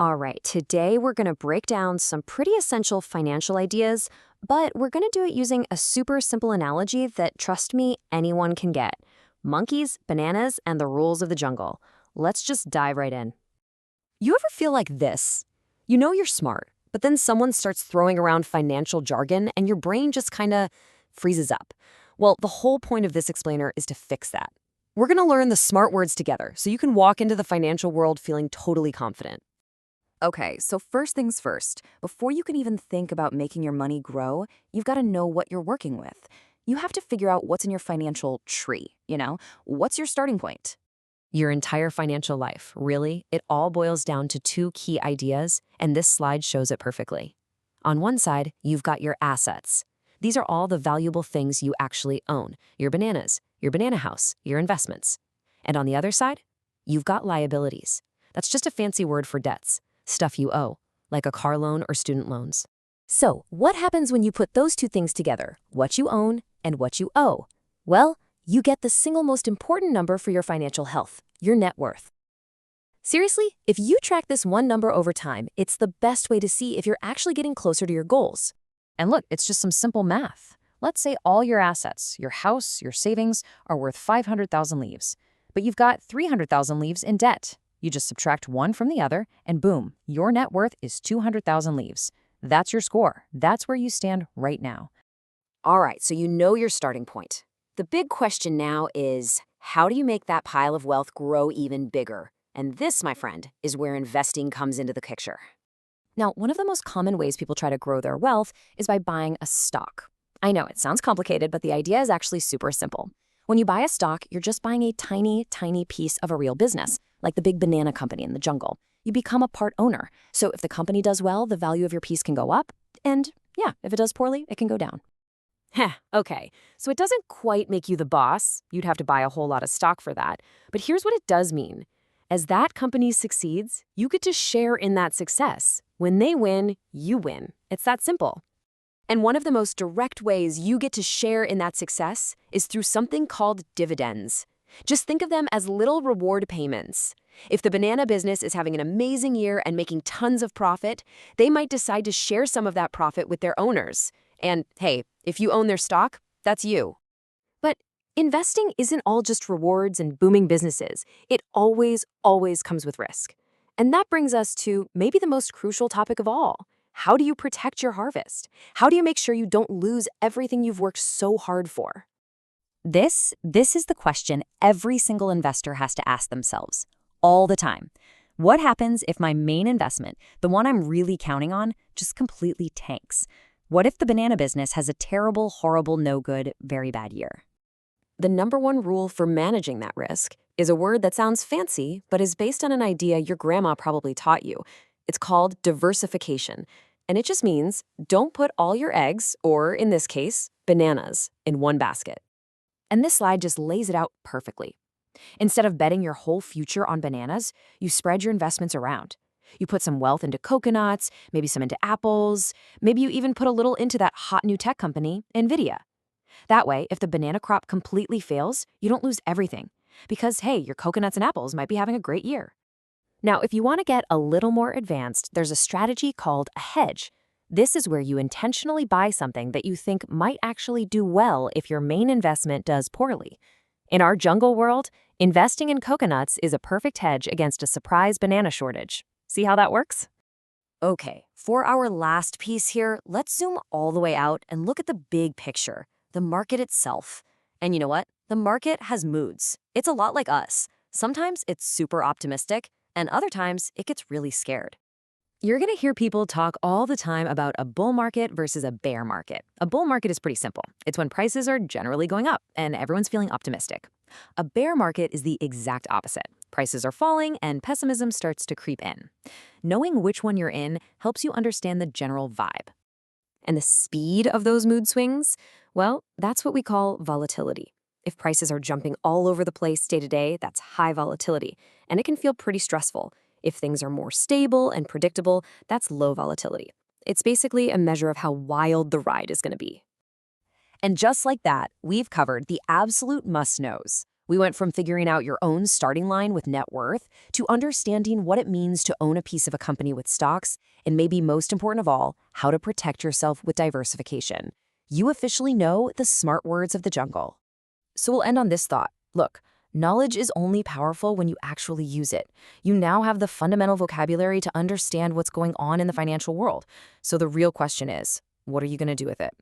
All right, today we're going to break down some pretty essential financial ideas, but we're going to do it using a super simple analogy that, trust me, anyone can get. Monkeys, bananas, and the rules of the jungle. Let's just dive right in. You ever feel like this? You know you're smart, but then someone starts throwing around financial jargon and your brain just kind of freezes up. Well, the whole point of this explainer is to fix that. We're going to learn the smart words together so you can walk into the financial world feeling totally confident. Okay, so first things first, before you can even think about making your money grow, you've got to know what you're working with. You have to figure out what's in your financial tree. What's your starting point? Your entire financial life, really. It all boils down to two key ideas, and this slide shows it perfectly. On one side, you've got your assets. These are all the valuable things you actually own, your bananas, your banana house, your investments. And on the other side, you've got liabilities. That's just a fancy word for debts. Stuff you owe, like a car loan or student loans. So, what happens when you put those two things together, what you own and what you owe? Well, you get the single most important number for your financial health, your net worth. Seriously, if you track this one number over time, it's the best way to see if you're actually getting closer to your goals. And look, it's just some simple math. Let's say all your assets, your house, your savings, are worth 500,000 leaves, but you've got 300,000 leaves in debt. You just subtract one from the other, and boom, your net worth is 200,000 leaves. That's your score. That's where you stand right now. All right, so you know your starting point. The big question now is, how do you make that pile of wealth grow even bigger? And this, my friend, is where investing comes into the picture. Now, one of the most common ways people try to grow their wealth is by buying a stock. I know it sounds complicated, but the idea is actually super simple. When you buy a stock, you're just buying a tiny, tiny piece of a real business, like the big banana company in the jungle. You become a part owner. So if the company does well, the value of your piece can go up. And yeah, if it does poorly, it can go down. Heh, okay. So it doesn't quite make you the boss. You'd have to buy a whole lot of stock for that. But here's what it does mean. As that company succeeds, you get to share in that success. When they win, you win. It's that simple. And one of the most direct ways you get to share in that success is through something called dividends. Just think of them as little reward payments. If the banana business is having an amazing year and making tons of profit, they might decide to share some of that profit with their owners. And hey, if you own their stock, that's you. But investing isn't all just rewards and booming businesses. It always, always comes with risk. And that brings us to maybe the most crucial topic of all. How do you protect your harvest? How do you make sure you don't lose everything you've worked so hard for? This is the question every single investor has to ask themselves, all the time. What happens if my main investment, the one I'm really counting on, just completely tanks? What if the banana business has a terrible, horrible, no good, very bad year? The number one rule for managing that risk is a word that sounds fancy, but is based on an idea your grandma probably taught you. It's called diversification. And it just means don't put all your eggs, or in this case, bananas, in one basket. And this slide just lays it out perfectly. Instead of betting your whole future on bananas, you spread your investments around. You put some wealth into coconuts, maybe some into apples, maybe you even put a little into that hot new tech company, NVIDIA. That way, if the banana crop completely fails, you don't lose everything. Because, hey, your coconuts and apples might be having a great year. Now, if you want to get a little more advanced, there's a strategy called a hedge. This is where you intentionally buy something that you think might actually do well if your main investment does poorly. In our jungle world, investing in coconuts is a perfect hedge against a surprise banana shortage. See how that works? Okay, for our last piece here, let's zoom all the way out and look at the big picture, the market itself. And you know what? The market has moods. It's a lot like us. Sometimes it's super optimistic, and other times it gets really scared. You're going to hear people talk all the time about a bull market versus a bear market. A bull market is pretty simple. It's when prices are generally going up and everyone's feeling optimistic. A bear market is the exact opposite. Prices are falling and pessimism starts to creep in. Knowing which one you're in helps you understand the general vibe. And the speed of those mood swings, well, that's what we call volatility. If prices are jumping all over the place day to day, that's high volatility, and it can feel pretty stressful. If things are more stable and predictable, that's low volatility. It's basically a measure of how wild the ride is going to be. And just like that, we've covered the absolute must-knows. We went from figuring out your own starting line with net worth to understanding what it means to own a piece of a company with stocks, and maybe most important of all, how to protect yourself with diversification. You officially know the smart words of the jungle. So we'll end on this thought. Look, knowledge is only powerful when you actually use it. You now have the fundamental vocabulary to understand what's going on in the financial world. So the real question is, what are you going to do with it?